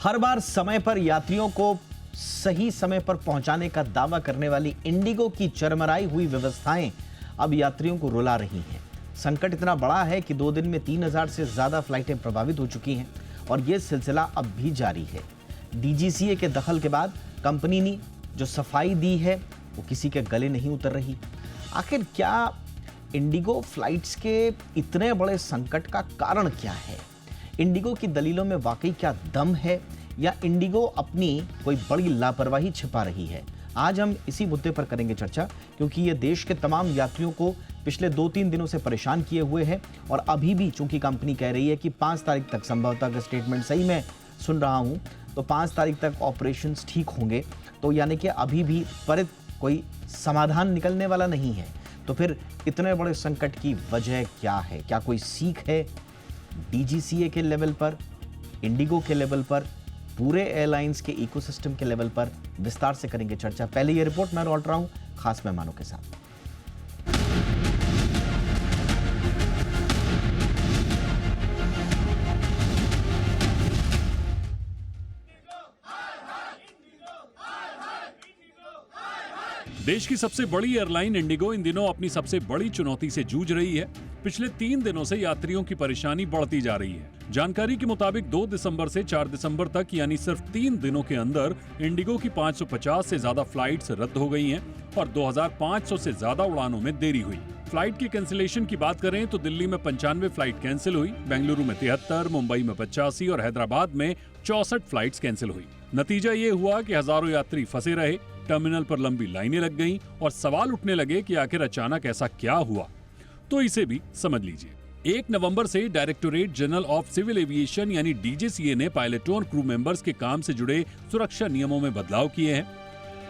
हर बार समय पर यात्रियों को सही समय पर पहुंचाने का दावा करने वाली इंडिगो की चरमराई हुई व्यवस्थाएं अब यात्रियों को रुला रही हैं। संकट इतना बड़ा है कि 2 दिन में 3000 से ज्यादा फ्लाइटें प्रभावित हो चुकी हैं और यह सिलसिला अब भी जारी है। डीजीसीए के दखल के बाद कंपनी ने जो सफाई दी है वो किसी के गले नहीं उतर रही। आखिर क्या इंडिगो फ्लाइट्स के इतने बड़े संकट का कारण क्या है? इंडिगो की दलीलों में वाकई क्या दम है या इंडिगो अपनी कोई बड़ी लापरवाही छिपा रही है? आज हम इसी मुद्दे पर करेंगे चर्चा, क्योंकि ये देश के तमाम यात्रियों को पिछले 2-3 दिनों से परेशान किए हुए है और अभी भी चूंकि कंपनी कह रही है कि 5 तारीख तक, संभवतः अगर स्टेटमेंट सही मैं सुन रहा हूं तो 5 तारीख तक ऑपरेशंस ठीक होंगे, तो यानी कि अभी भी त्वरित कोई समाधान निकलने वाला नहीं है। तो फिर इतने बड़े संकट की वजह क्या है? क्या कोई सीख है डीजीसीए के लेवल पर, इंडिगो के लेवल पर, पूरे एयरलाइंस के इकोसिस्टम के लेवल पर? विस्तार से करेंगे चर्चा। पहले ये रिपोर्ट मैं लौट रहा हूं खास मेहमानों के साथ। देश की सबसे बड़ी एयरलाइन इंडिगो इन दिनों अपनी सबसे बड़ी चुनौती से जूझ रही है। पिछले 3 दिनों से यात्रियों की परेशानी बढ़ती जा रही है। जानकारी के मुताबिक 2 दिसंबर से 4 दिसंबर तक यानी सिर्फ 3 दिनों के अंदर इंडिगो की 550 से ज्यादा फ्लाइट्स रद्द हो गई हैं और 2500 से ज्यादा उड़ानों में देरी हुई। फ्लाइट की कैंसिलेशन की बात करें तो दिल्ली में 95 फ्लाइट कैंसिल हुई, बेंगलुरु में 73, मुंबई में 85 और हैदराबाद में 64 फ्लाइट्स कैंसिल हुई। नतीजा ये हुआ कि हजारों यात्री फंसे रहे, टर्मिनल पर लंबी लाइनें लग गईं और सवाल उठने लगे कि आखिर अचानक ऐसा क्या हुआ। तो इसे भी समझ लीजिए। 1 नवंबर से Directorate General of Civil Aviation यानी डीजीसीए ने पायलटों और क्रू मेंबर्स के काम से जुड़े सुरक्षा नियमों में बदलाव किए हैं।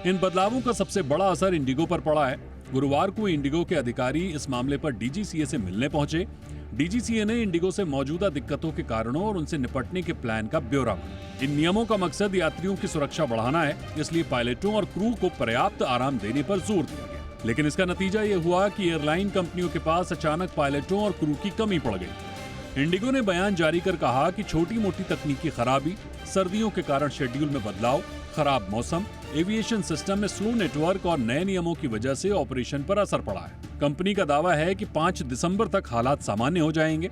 इन बदलावों का सबसे बड़ा असर इंडिगो पर पड़ा है। गुरुवार को इंडिगो के अधिकारी इस मामले पर डीजीसीए से मिलने पहुंचे। डीजीसीए ने इंडिगो से मौजूदा दिक्कतों के कारणों और उनसे निपटने के प्लान का ब्यौरा मांगा। इन नियमों का मकसद यात्रियों की सुरक्षा बढ़ाना है, इसलिए पायलटों और क्रू को पर्याप्त आराम देने पर जोर दिया गया। लेकिन इसका नतीजा ये हुआ कि एयरलाइन कंपनियों के पास अचानक पायलटों और क्रू की कमी पड़ गई। इंडिगो ने बयान जारी कर कहा कि छोटी मोटी तकनीकी खराबी, सर्दियों के कारण शेड्यूल में बदलाव, खराब मौसम, एविएशन सिस्टम में स्लो नेटवर्क और नए नियमों की वजह से ऑपरेशन पर असर पड़ा है। कंपनी का दावा है कि 5 दिसंबर तक हालात सामान्य हो जाएंगे।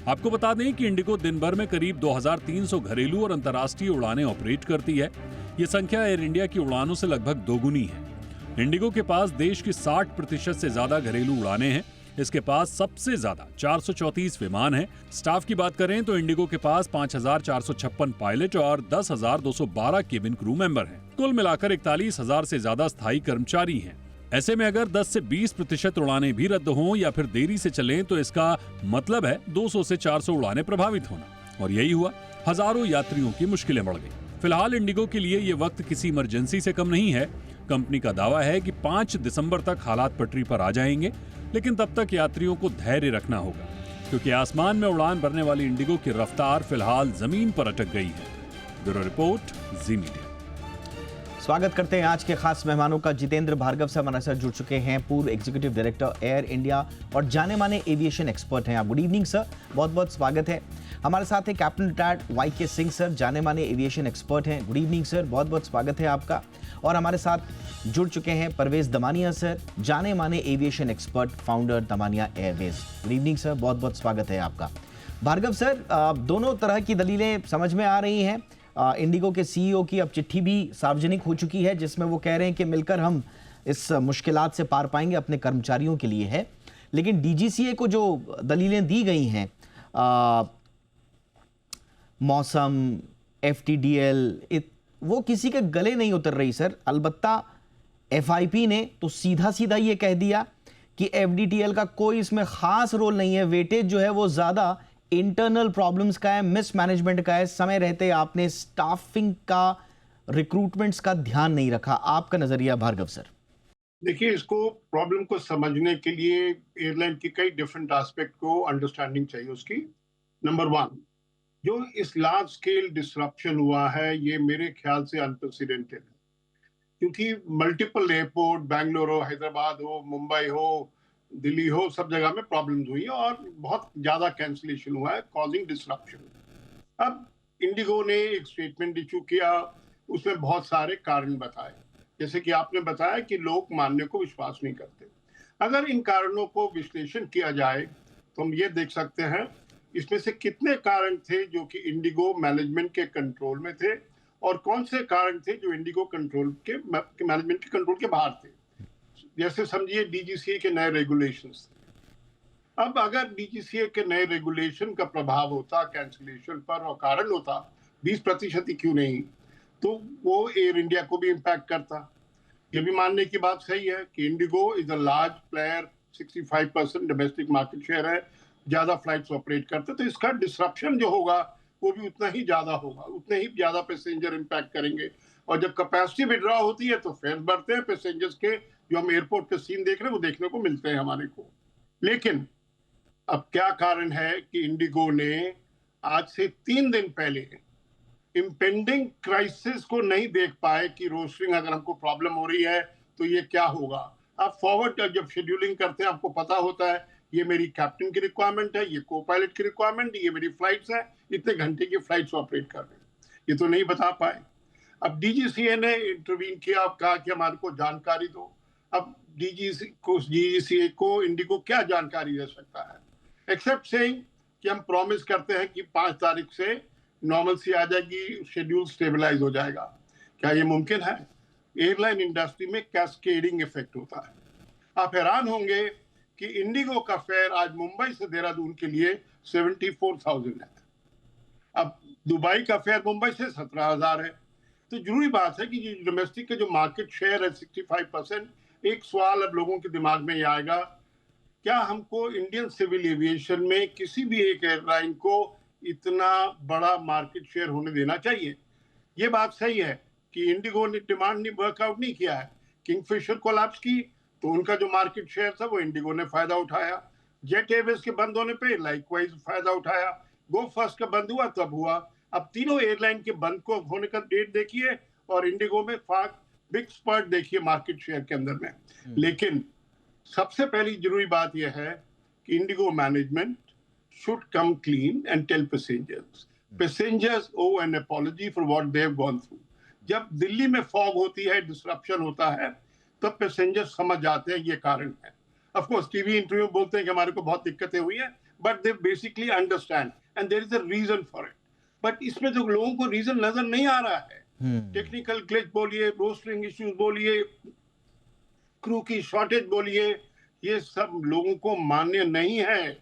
आपको बता दें कि इंडिगो दिन भर में करीब 2300 घरेलू और अंतर्राष्ट्रीय उड़ानें ऑपरेट करती है। ये संख्या एयर इंडिया की उड़ानों से लगभग दोगुनी है। इंडिगो के पास देश की 60% से ज्यादा घरेलू उड़ानें हैं। इसके पास सबसे ज्यादा 434 विमान हैं। स्टाफ की बात करें तो इंडिगो के पास 5456 पायलट और 10,212 केबिन क्रू मेंबर हैं। कुल मिलाकर 41,000 से ज्यादा स्थायी कर्मचारी हैं। ऐसे में अगर 10 से 20% उड़ानें भी रद्द हों या फिर देरी से चलें तो इसका मतलब है 200 से 400 उड़ानें प्रभावित होना। और यही हुआ, हजारों यात्रियों की मुश्किलें बढ़ गई। फिलहाल इंडिगो के लिए ये वक्त किसी इमरजेंसी से कम नहीं है। कंपनी का दावा है कि 5 दिसंबर तक हालात पटरी पर आ जाएंगे, लेकिन तब तक यात्रियों को धैर्य रखना होगा, क्योंकि आसमान में उड़ान भरने वाली इंडिगो की रफ्तार फिलहाल जमीन पर अटक गई है। ब्यूरो रिपोर्ट, जी मीडिया। स्वागत करते हैं आज के खास मेहमानों का। जितेंद्र भार्गव से हमारे साथ जुड़ चुके हैं, पूर्व एग्जीक्यूटिव डायरेक्टर एयर इंडिया और जाने माने एविएशन एक्सपर्ट हैं आप। गुड इवनिंग सर, बहुत बहुत स्वागत है। हमारे साथ है कैप्टन रिटायर्ड वाई.के. सिंह सर, जाने माने एविएशन एक्सपर्ट हैं। गुड इवनिंग सर, बहुत बहुत स्वागत है आपका। और हमारे साथ जुड़ चुके हैं परवेज दमानिया सर, जाने माने aviation expert, founder Damania Airways. Good evening sir, बहुत बहुत स्वागत है आपका। भार्गव सर, दोनों तरह की दलीलें समझ में आ रही हैं। इंडिगो के सीईओ की अब चिट्ठी भी सार्वजनिक हो चुकी है, जिसमें वो कह रहे हैं कि मिलकर हम इस मुश्किलात से पार पाएंगे, अपने कर्मचारियों के लिए है। लेकिन डीजीसीए को जो दलीलें दी गई हैं, मौसम, एफटीडीएल, वो किसी के गले नहीं उतर रही सर। अलबत्ता एफआईपी ने तो सीधा सीधा ये कह दिया कि एफडीटीएल का कोई इसमें खास रोल नहीं है, वेटेज जो है वो ज्यादा इंटरनल प्रॉब्लम्स का है, मिसमैनेजमेंट का है। समय रहते आपने स्टाफिंग का, रिक्रूटमेंट्स का ध्यान नहीं रखा। आपका नजरिया भार्गव सर? देखिए, इसको प्रॉब्लम को समझने के लिए एयरलाइन की कई डिफरेंट एस्पेक्ट को अंडरस्टैंडिंग चाहिए उसकी। नंबर 1, जो इस लार्ज स्केल डिसरप्शन हुआ है ये मेरे ख्याल से अनप्रेसिडेंटेड है, क्योंकि मल्टीपल एयरपोर्ट, बैंगलोर हो, हैदराबाद हो, मुंबई हो, दिल्ली हो, सब जगह में प्रॉब्लम्स हुई है और बहुत ज्यादा कैंसिलेशन हुआ है, कॉजिंग डिसरप्शन। अब इंडिगो ने एक स्टेटमेंट इशू किया, उसमें बहुत सारे कारण बताए, जैसे कि आपने बताया कि लोग मानने को विश्वास नहीं करते। अगर इन कारणों को विश्लेषण किया जाए तो हम ये देख सकते हैं इसमें से कितने कारण थे जो कि इंडिगो मैनेजमेंट के कंट्रोल में थे और कौन से कारण थे जो इंडिगो कंट्रोल के मैनेजमेंट के कंट्रोल के बाहर थे। जैसे समझिए डीजीसीए के नए रेगुलेशंस थे। अब अगर डीजीसीए के नए रेगुलेशन का प्रभाव होता कैंसिलेशन पर और कारण होता 20% ही क्यों नहीं, तो वो एयर इंडिया को भी इम्पैक्ट करता। ये भी मानने की बात सही है कि Indigo is a large player, 65% domestic market share है, ज्यादा फ्लाइट्स ऑपरेट करते, तो इसका डिसरप्शन जो होगा वो भी उतना ही ज्यादा होगा, उतने ही ज्यादा पैसेंजर इम्पैक्ट करेंगे। और जब कैपेसिटी विड्रॉ होती है तो फेयर बढ़ते हैं पैसेंजर्स के, जो हम एयरपोर्ट के सीन देख रहे हैं वो देखने को मिलते हैं हमारे को। लेकिन अब क्या कारण है कि इंडिगो ने आज से 3 दिन पहले इम्पेंडिंग क्राइसिस को नहीं देख पाए कि रोस्टरिंग अगर हमको प्रॉब्लम हो रही है तो ये क्या होगा। आप फॉरवर्ड जब शेड्यूलिंग करते हैं आपको पता होता है ये मेरी कैप्टन की रिक्वायरमेंट है, ये को पायलट की रिक्वायरमेंट, ये मेरी फ्लाइट्स है, इतने घंटे की फ्लाइट्स ऑपरेट कर रहे हैं, ये तो नहीं बता पाए। अब डीजीसीए ने इंटरवीन किया, कहा कि हमारे को जानकारी दो। अब डीजीसीए को इंडिगो क्या जानकारी दे सकता है एक्सेप्ट सेइंग कि हम प्रॉमिस करते हैं कि 5 तारीख से नॉर्मल सी आ जाएगी, शेड्यूल स्टेबलाइज हो जाएगा। क्या ये मुमकिन है? एयरलाइन इंडस्ट्री में कैस्केडिंग इफेक्ट होता है। आप हैरान होंगे कि इंडिगो का फेयर आज मुंबई से देहरादून के लिए 74,000 है, अब दुबई का फेयर मुंबई से 17,000 है। तो जरूरी बात है कि डोमेस्टिक के जो मार्केट शेयर है 65%, एक सवाल अब लोगों के दिमाग में ये आएगा, क्या हमको इंडियन सिविल एविएशन में किसी भी एक एयरलाइन को इतना बड़ा मार्केट शेयर होने देना चाहिए? ये बात सही है कि इंडिगो ने डिमांड नहीं वर्कआउट नहीं किया है। किंगफिशर कोलैप्स की तो उनका जो मार्केट शेयर था वो इंडिगो ने फायदा उठाया, जेट एयरवेज के बंद होने पे लाइकवाइज फायदा उठाया, गो फर्स्ट का बंद हुआ तब हुआ। अब तीनों एयरलाइन के बंद को होने का डेट देखिए और इंडिगो में बिग स्पर्ट देखिए मार्केट शेयर के अंदर में। लेकिन सबसे पहली जरूरी बात यह है कि Indigo management should come clean and tell passengers owe an apology for what they have gone through. जब दिल्ली में फॉग होती है, डिसरप्शन होता है, तब पैसेंजर समझ जाते हैं ये कारण है। ऑफ कोर्स टीवी इंटरव्यू बोलते हैं कि हमारे को बहुत दिक्कतें हुई हैं, but they basically understand and there is a reason for it. But इसमें जो लोगों को रीजन नजर नहीं आ रहा है, टेक्निकल ग्लिच बोलिए, रोस्टरिंग इश्यूज बोलिए, क्रू की शॉर्टेज बोलिए, ये सब लोगों को मान्य नहीं है।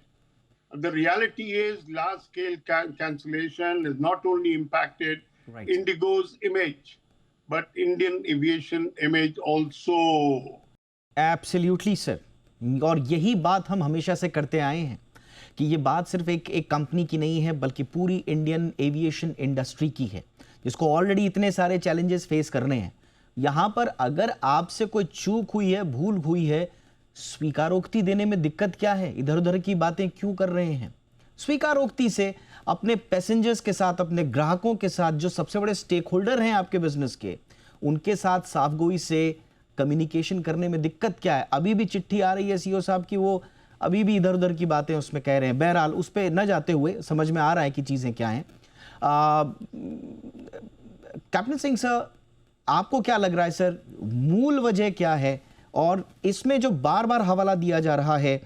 The reality is large scale cancellation has not only impacted Indigo's image, but Indian aviation image also. Absolutely, sir. और यही बात हम हमेशा से करते आए हैं कि ये बात सिर्फ एक कंपनी की नहीं है बल्कि पूरी इंडियन एविएशन इंडस्ट्री की है, जिसको ऑलरेडी इतने सारे चैलेंजेस फेस करने हैं। यहाँ पर अगर आपसे कोई चूक हुई है, भूल हुई है, स्वीकारोक्ति देने में दिक्कत क्या है? इधर उधर की बातें क्यों कर रहे हैं? स्वीकारोक्ति से अपने पैसेंजर्स के साथ, अपने ग्राहकों के साथ, जो सबसे बड़े स्टेक होल्डर हैं आपके बिजनेस के, उनके साथ साफगोई से कम्युनिकेशन करने में दिक्कत क्या है? अभी भी चिट्ठी आ रही है सीईओ साहब की, वो अभी भी इधर उधर की बातें उसमें कह रहे हैं। बहरहाल उस पर न जाते हुए समझ में आ रहा है कि चीज़ें क्या हैं। कैप्टन सिंह सर, आपको क्या लग रहा है सर, मूल वजह क्या है? और इसमें जो बार बार हवाला दिया जा रहा है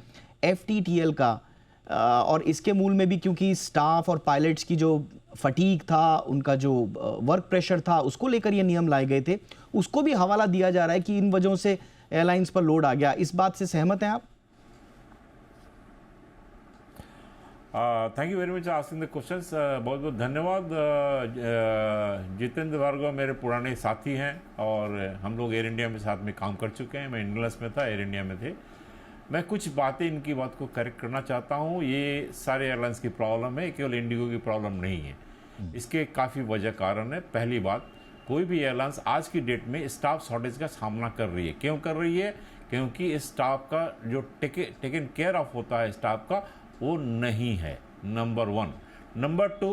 एफटीटीएल का, और इसके मूल में भी क्योंकि स्टाफ और पायलट्स की जो फटीग था, उनका जो वर्क प्रेशर था, उसको लेकर ये नियम लाए गए थे, उसको भी हवाला दिया जा रहा है कि इन वजहों से एयरलाइंस पर लोड आ गया। इस बात से सहमत हैं आप? Thank you very much asking the questions. बहुत बहुत धन्यवाद। जितेंद्र भार्गव मेरे पुराने साथी हैं और हम लोग एयर इंडिया में साथ में काम कर चुके हैं। मैं इंडलस में था, एयर इंडिया में थे। मैं कुछ बातें इनकी बात को करेक्ट करना चाहता हूँ। ये सारे एयरलाइंस की प्रॉब्लम है, केवल इंडिगो की प्रॉब्लम नहीं है। इसके काफ़ी वजह कारण है। पहली बात, कोई भी एयरलाइंस आज की डेट में स्टाफ शॉर्टेज का सामना कर रही है। क्यों कर रही है? क्योंकि स्टाफ का जो टेकन केयर ऑफ होता है स्टाफ का, वो नहीं है, नंबर 1। नंबर 2,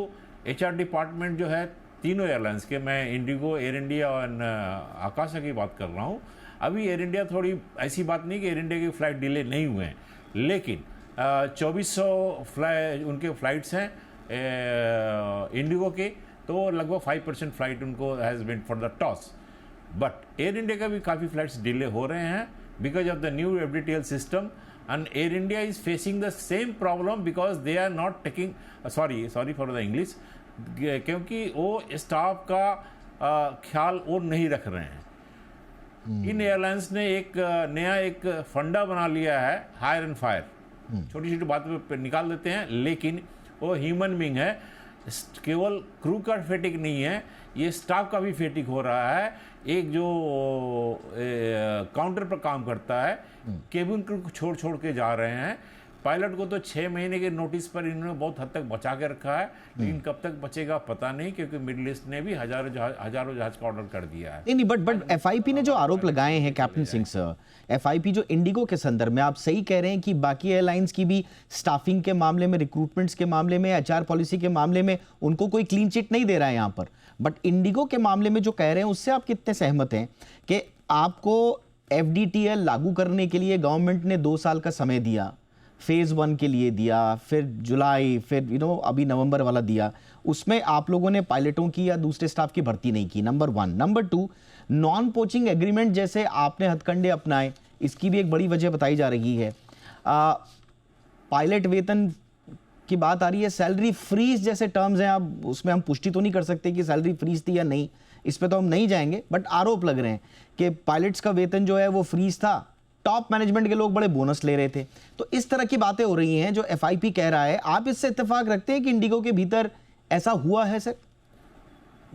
HR डिपार्टमेंट जो है तीनों एयरलाइंस के, मैं इंडिगो, एयर इंडिया और आकाशा की बात कर रहा हूँ। अभी एयर इंडिया थोड़ी ऐसी बात नहीं कि एयर इंडिया की फ़्लाइट डिले नहीं हुए हैं, लेकिन 2400 उनके फ़्लाइट्स हैं इंडिगो के, तो लगभग 5% फ्लाइट उनको has been for the toss. But Air India का भी काफ़ी फ्लाइट्स डिले हो रहे हैं because of the new FDTL system, and Air India is facing the same problem because they are not taking sorry for the English, क्योंकि वो staff का ख्याल वो नहीं रख रहे हैं। इन एयरलाइंस ने एक नया एक फंडा बना लिया है, हायर एंड फायर, छोटी छोटी बातों पे निकाल देते हैं, लेकिन वो ह्यूमन बीइंग है, केवल क्रू का फेटिक नहीं है, ये स्टाफ का भी फेटिक हो रहा है। एक जो काउंटर पर काम करता है, केबिन क्रू को छोड़ के जा रहे हैं। पायलट को तो 6 महीने के नोटिस पर इन्होंने बहुत हद तक बचा के रखा है, लेकिन कब तक बचेगा पता नहीं, क्योंकि मिडिल ईस्ट ने भी हजारों जहाज का ऑर्डर कर दिया है। नहीं, बट FIP ने जो आरोप लगाए हैं कैप्टन सिंह सर, FIP जो इंडिगो के संदर्भ में, आप सही कह रहे हैं कि बाकी एयरलाइंस की भी स्टाफिंग के मामले में, रिक्रूटमेंट्स के मामले में, HR पॉलिसी के मामले में उनको कोई क्लीन चिट नहीं दे रहा है यहाँ पर, बट इंडिगो के मामले में जो कह रहे हैं उससे आप कितने सहमत हैं कि आपको FDTL लागू करने के लिए गवर्नमेंट ने 2 साल का समय दिया, फेज 1 के लिए दिया, फिर जुलाई, फिर अभी नवंबर वाला दिया, उसमें आप लोगों ने पायलटों की या दूसरे स्टाफ की भर्ती नहीं की, number 1। Number 2, non poaching agreement जैसे आपने हथकंडे अपनाए, इसकी भी एक बड़ी वजह बताई जा रही है। पायलट वेतन की बात आ रही है, सैलरी फ्रीज जैसे टर्म्स हैं, अब उसमें हम पुष्टि तो नहीं कर सकते कि सैलरी फ्रीज थी या नहीं, इस पे तो हम नहीं जाएंगे, बट आरोप लग रहे हैं कि पायलट्स का वेतन जो है वो फ्रीज था, टॉप मैनेजमेंट के लोग बड़े बोनस ले रहे थे। तो इस तरह की बातें हो रही हैं जो FIP कह रहा है। आप इससे इत्तेफाक रखते हैं कि इंडिगो के भीतर ऐसा हुआ है सर?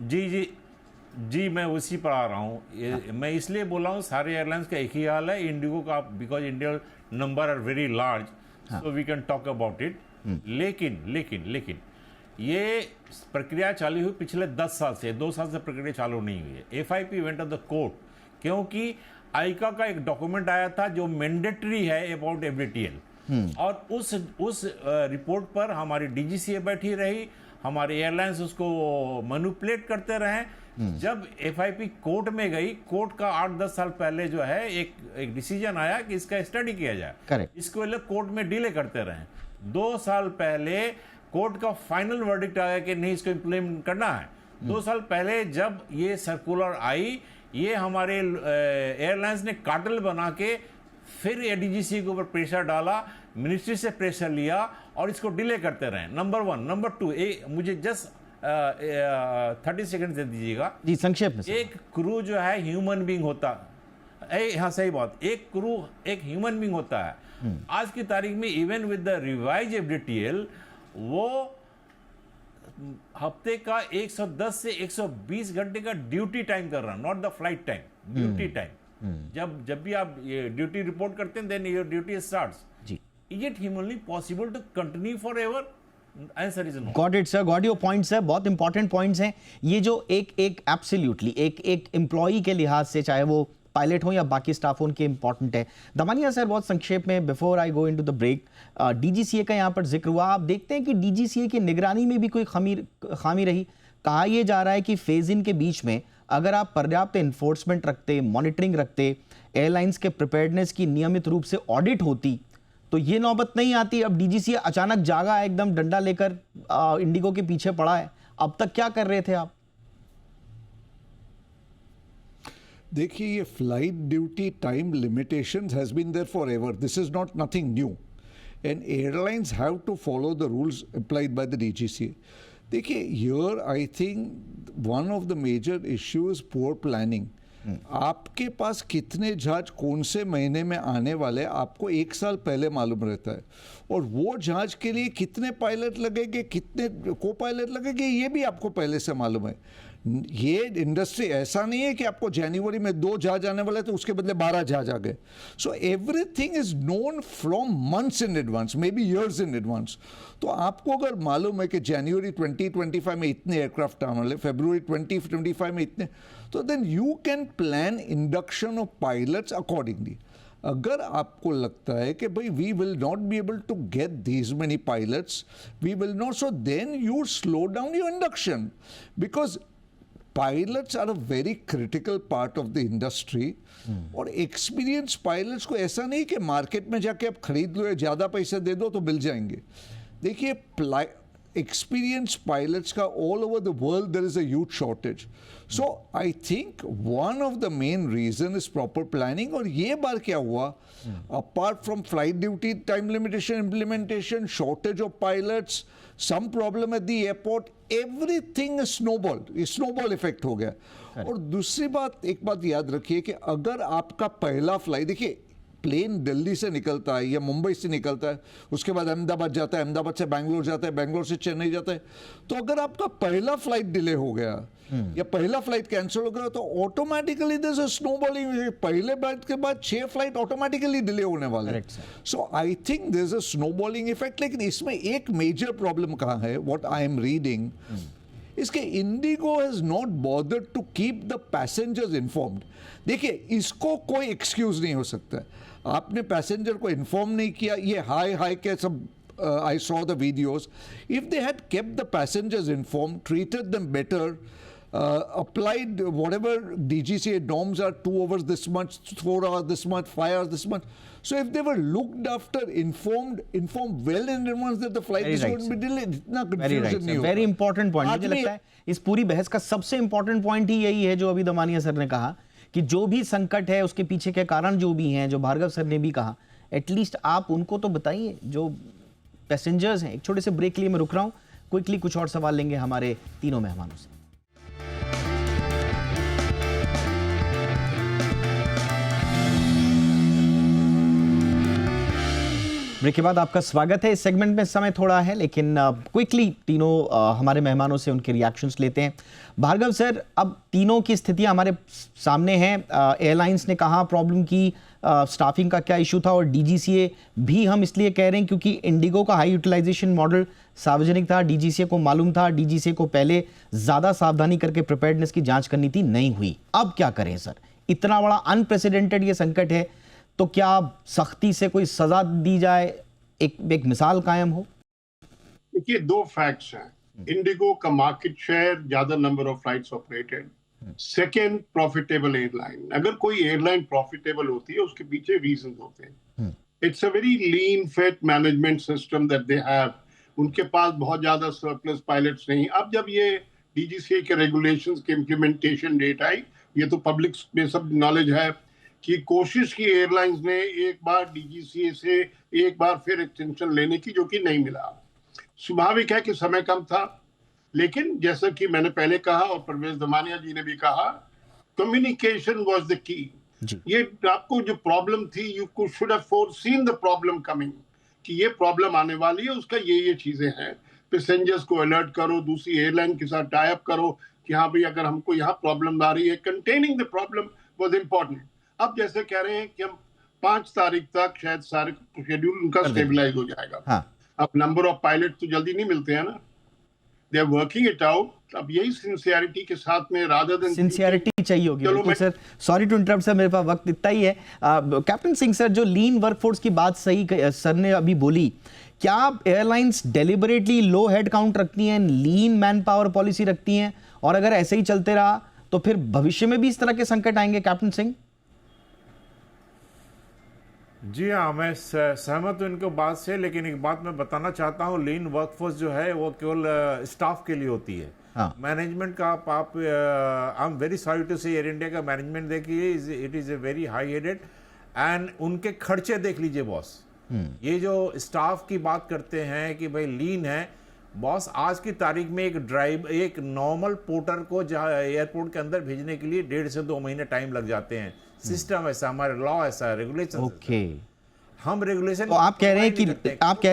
जी, मैं उसी पर आ रहा हूँ। मैं इसलिए बोल रहा हूँ, सारे एयरलाइंस का एक ही हाल है, इंडिगो का, because India number are very large, so we can talk about it. लेकिन ये प्रक्रिया चालू हुई पिछले 10 साल से, 2 साल से प्रक्रिया चालू नहीं हुई है। FIP went on the court, क्योंकि आईका का एक डॉक्यूमेंट आया था जो मैंडेटरी है अबाउट FDTL, और उस रिपोर्ट पर हमारी DGCA बैठी रही, हमारे एयरलाइंस उसको मैनिपुलेट करते रहे। जब FIP कोर्ट में गई, कोर्ट का 8-10 साल पहले जो है एक डिसीजन आया कि इसका स्टडी किया जाए। करेक्ट। इसको कोर्ट में डिले करते रहे। 2 साल पहले कोर्ट का फाइनल वर्डिक्ट आया कि नहीं, इसको इम्प्लीमेंट करना है। 2 साल पहले जब ये सर्कुलर आई, ये हमारे एयरलाइंस ने कार्टेल बना के फिर DGCA के ऊपर प्रेशर डाला, मिनिस्ट्री से प्रेशर लिया और इसको डिले करते रहे। नंबर 1। नंबर 2, मुझे जस्ट 30 सेकंड दे दीजिएगा जी, संक्षेप में। एक क्रू जो है ह्यूमन बीइंग होता है, हाँ सही बात, एक क्रू एक ह्यूमन बीइंग होता है। आज की तारीख में even with the revise FDTL वो हफ्ते का 110 से 120 घंटे का ड्यूटी टाइम कर रहा, not the flight time, duty time. जब भी आप ड्यूटी रिपोर्ट करते हैं, देन योर ड्यूटी स्टार्ट्स। जी, is it humanly possible to continue forever? Answer is no. Got it sir, got your points sir, बहुत important points हैं ये, जो एक एब्सोल्युटली एक एम्प्लॉई के लिहाज से, चाहे वो पायलट हो या बाकी स्टाफ हो, उनके इंपॉर्टेंट है। दमानिया सर, बहुत संक्षेप में, before I go into the break, DGCA का यहाँ पर जिक्र हुआ, आप देखते हैं कि DGCA की निगरानी में भी कोई खामी रही? कहा यह जा रहा है कि फेज इन के बीच में अगर आप पर्याप्त इन्फोर्समेंट रखते, मॉनिटरिंग रखते, एयरलाइंस के प्रिपेयर्डनेस की नियमित रूप से ऑडिट होती, तो ये नौबत नहीं आती। अब DGCA अचानक जागा है, एकदम डंडा लेकर इंडिगो के पीछे पड़ा है। अब तक क्या कर रहे थे आप? देखिए, ये flight duty time limitations has been there forever, this is not nothing new, and airlines have to follow the rules applied by the DGCA। देखिए, here I think one of the major issues poor planning. आपके पास कितने जहाज कौन से महीने में आने वाले आपको 1 साल पहले मालूम रहता है, और वो जहाज के लिए कितने पायलट लगेंगे, कितने को पायलट लगेंगे, ये भी आपको पहले से मालूम है। ये इंडस्ट्री ऐसा नहीं है कि आपको जनवरी में 2 जहाज आने वाले तो उसके बदले 12 जहाज आ गए। So everything is known from months in advance, may be years in advance. तो आपको अगर मालूम है कि जनवरी 2025 में इतने एयरक्राफ्ट आने वाले, फरवरी 2025 में इतने, तो then you can plan induction of pilots accordingly. अगर आपको लगता है कि भाई we will not be able to get these many pilots, we will not, so then you slow down your induction, because pilots are a very critical part of the industry. और experience pilots को ऐसा नहीं कि market में जाके आप खरीद लो या ज़्यादा पैसे दे दो तो मिल जाएंगे। देखिए, experienced pilots ka all over the world there is a huge shortage. So I think one of the main reason is proper planning. और ये बार क्या हुआ, apart from flight duty time limitation implementation, shortage of pilots, some problem at the airport, everything is snowballed. ये snowball effect हो गया. और दूसरी बात, एक बात याद रखिए कि अगर आपका पहला फ्लाइट, देखिए प्लेन दिल्ली से निकलता है या मुंबई से निकलता है, उसके बाद अहमदाबाद जाता है, अहमदाबाद से बैंगलोर जाता है, बैंगलोर से चेन्नई जाता है, तो अगर आपका पहला फ्लाइट डिले हो गया या पहला फ्लाइट कैंसिल हो गया तो automatically there is a snowballing, पहले फ्लाइट के बाद 6 फ्लाइट ऑटोमेटिकली डिले होने वाले हैं. So I think there is a snowballing effect. लेकिन इसमें एक मेजर प्रॉब्लम कहाँ है, व्हाट आई एम रीडिंग, इसके IndiGo has not bothered to keep the passengers informed. देखिए इसको कोई एक्सक्यूज नहीं हो सकता. आपने पैसेंजर को इन्फॉर्म नहीं किया, ये हाई के सब I saw the videos. If they had kept the passengers informed, treated them better, applied whatever DGCA norms are, 2 hours this much, 4 hours this much, 5 hours this much. So if they were looked after, informed well in advance that the flight is going to be delayed, इतना confusion नहीं होगा. Very important point. मुझे लगता है इस पूरी बहस का सबसे इंपॉर्टेंट पॉइंट ही यही है जो अभी दमानिया सर ने कहा, कि जो भी संकट है उसके पीछे के कारण जो भी हैं, जो भार्गव सर ने भी कहा, एटलीस्ट आप उनको तो बताइए जो पैसेंजर्स हैं. एक छोटे से ब्रेक के लिए मैं रुक रहा हूं, क्विकली कुछ और सवाल लेंगे हमारे तीनों मेहमानों से. ब्रेक के बाद आपका स्वागत है. इस सेगमेंट में समय थोड़ा है लेकिन क्विकली तीनों हमारे मेहमानों से उनके रिएक्शंस लेते हैं. भार्गव सर, अब तीनों की स्थितियां हमारे सामने हैं. एयरलाइंस ने कहा प्रॉब्लम की, स्टाफिंग का क्या इशू था, और डीजीसीए भी हम इसलिए कह रहे हैं क्योंकि इंडिगो का हाई यूटिलाइजेशन मॉडल सार्वजनिक था, डीजीसीए को मालूम था, डीजीसीए को पहले ज़्यादा सावधानी करके प्रिपेयर्डनेस की जाँच करनी थी, नहीं हुई. अब क्या करें सर, इतना बड़ा अनप्रेसिडेंटेड ये संकट है, तो क्या सख्ती से कोई सजा दी जाए, एक मिसाल कायम हो? देखिए 2 फैक्ट्स हैं. इंडिगो का मार्केट शेयर, ज्यादा number of flights operated, second profitable airline. अगर कोई एयरलाइन प्रॉफिटेबल होती है उसके पीछे रीजन होते हैं. It's a very lean fit management system that they have. उनके पास बहुत ज्यादा सरप्लस पायलट्स नहीं. अब जब ये डीजीसीए के रेगुलेशंस के इम्प्लीमेंटेशन डेट आई, ये तो पब्लिक में सब नॉलेज है कि कोशिश की एयरलाइंस ने एक बार डीजीसीए से एक बार फिर एक्सटेंशन लेने की, जो कि नहीं मिला. स्वाभाविक है कि समय कम था, लेकिन जैसा कि मैंने पहले कहा और परवेज दमानिया जी ने भी कहा, कम्युनिकेशन वाज द की. ये आपको जो प्रॉब्लम थी, you should have foreseen the problem coming, कि ये प्रॉब्लम आने वाली है, उसका ये चीजें हैं. पैसेंजर्स को अलर्ट करो, दूसरी एयरलाइन के साथ टाई अप करो कि हाँ भाई अगर हमको यहाँ प्रॉब्लम आ रही है. Containing the problem was important. अब जैसे कह रहे हैं कि हम 5 तारीख तक शायद सारे शेड्यूल उनका स्टेबलाइज हो जाएगा. हाँ. अब नंबर ऑफ पायलट तो जल्दी नहीं मिलते हैं ना, they are working it out. अब यही सिंसियरिटी के साथ में, रादर देन सिंसियरिटी चाहिए होगी. बिल्कुल sir, sorry to interrupt sir, मेरे पास वक्त इतना ही है. कैप्टन सिंह सर, जो लीन वर्कफोर्स की बात सही सर ने अभी बोली, क्या एयरलाइंस डेलिबरेटली लो हेड काउंट रखती हैं, लीन मैन पावर पॉलिसी रखती हैं, और अगर ऐसे ही चलते रहा तो फिर भविष्य में भी इस तरह के संकट आएंगे? कैप्टन सिंह. जी हाँ, मैं सहमत हूँ इनको बात से, लेकिन एक बात मैं बताना चाहता हूँ, लीन वर्कफोर्स जो है वो केवल स्टाफ के लिए होती है. मैनेजमेंट का आप I am very sorry to say Air India का मैनेजमेंट देखिए, it is a very high headed, and उनके खर्चे देख लीजिए बॉस. ये जो स्टाफ की बात करते हैं कि भाई लीन है, बॉस आज की तारीख में एक नॉर्मल पोर्टर को एयरपोर्ट के अंदर भेजने के लिए 1.5 से 2 महीने टाइम लग जाते हैं. सिस्टम ऐसा, हमारे लॉ ऐसा, रेगुलेशन. ओके, हम रेगुलेशन. तो आप कह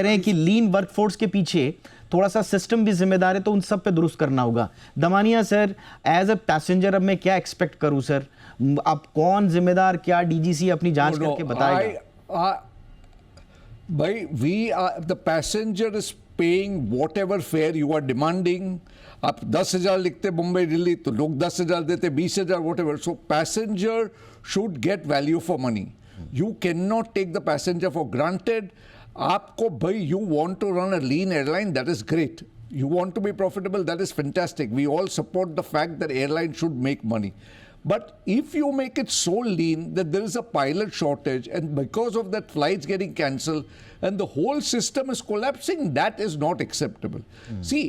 रहे हैं कि लीन वर्कफोर्स के पीछे थोड़ा सा सिस्टम भी जिम्मेदार है, तो उन सब पे दुरुस्त करना होगा. Damania sir, as a passenger अब मैं क्या एक्सपेक्ट करूं सर? अब कौन जिम्मेदार, क्या डीजीसी अपनी जांच करके बताएगा? भाई, we are the passenger is paying whatever fare you are demanding. आप 10,000 लिखते मुंबई दिल्ली तो लोग 10,000 देते, 20,000, what ever. So passenger should get value for money. You cannot take the passenger for granted. आपको भाई, you want to run a lean airline, that is great. You want to be profitable, that is fantastic. We all support the fact that airline should make money. But if you make it so lean that there is a pilot shortage and because of that flights getting cancelled and the whole system is collapsing, that is not acceptable. See,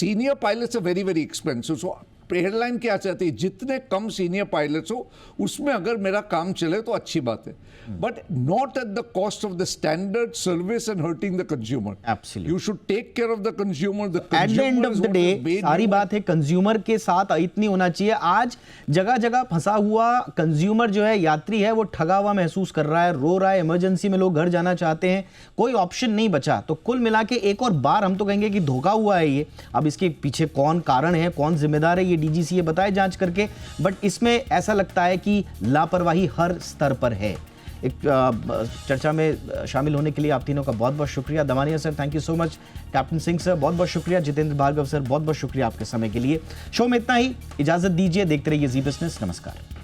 senior pilots are very, very expensive. So airline क्या चाहती है, जितने कम senior pilots हो उसमें अगर मेरा काम चले तो अच्छी बात है, but not at the cost of the standard service and hurting the consumer. Absolutely. You should take care of the consumer. At the end of the day सारी बात है कंज्यूमर के साथ इतनी होना चाहिए. आज जगह जगह फंसा हुआ कंज्यूमर जो है, यात्री है, वो ठगा हुआ महसूस कर रहा है, रो रहा है. इमरजेंसी में लोग घर जाना चाहते हैं, कोई ऑप्शन नहीं बचा. तो कुल मिला के एक और बार हम तो कहेंगे कि धोखा हुआ है ये. अब इसके पीछे कौन कारण है, कौन जिम्मेदार है, ये डीजीसीए बताए जांच करके. बट इसमें ऐसा लगता है कि लापरवाही हर स्तर पर है. एक चर्चा में शामिल होने के लिए आप तीनों का बहुत बहुत शुक्रिया. Damania sir, thank you so much. Captain Singh sir, बहुत बहुत शुक्रिया. जितेंद्र भार्गव सर, बहुत बहुत शुक्रिया आपके समय के लिए. शो में इतना ही, इजाजत दीजिए. देखते रहिए जी बिजनेस. नमस्कार.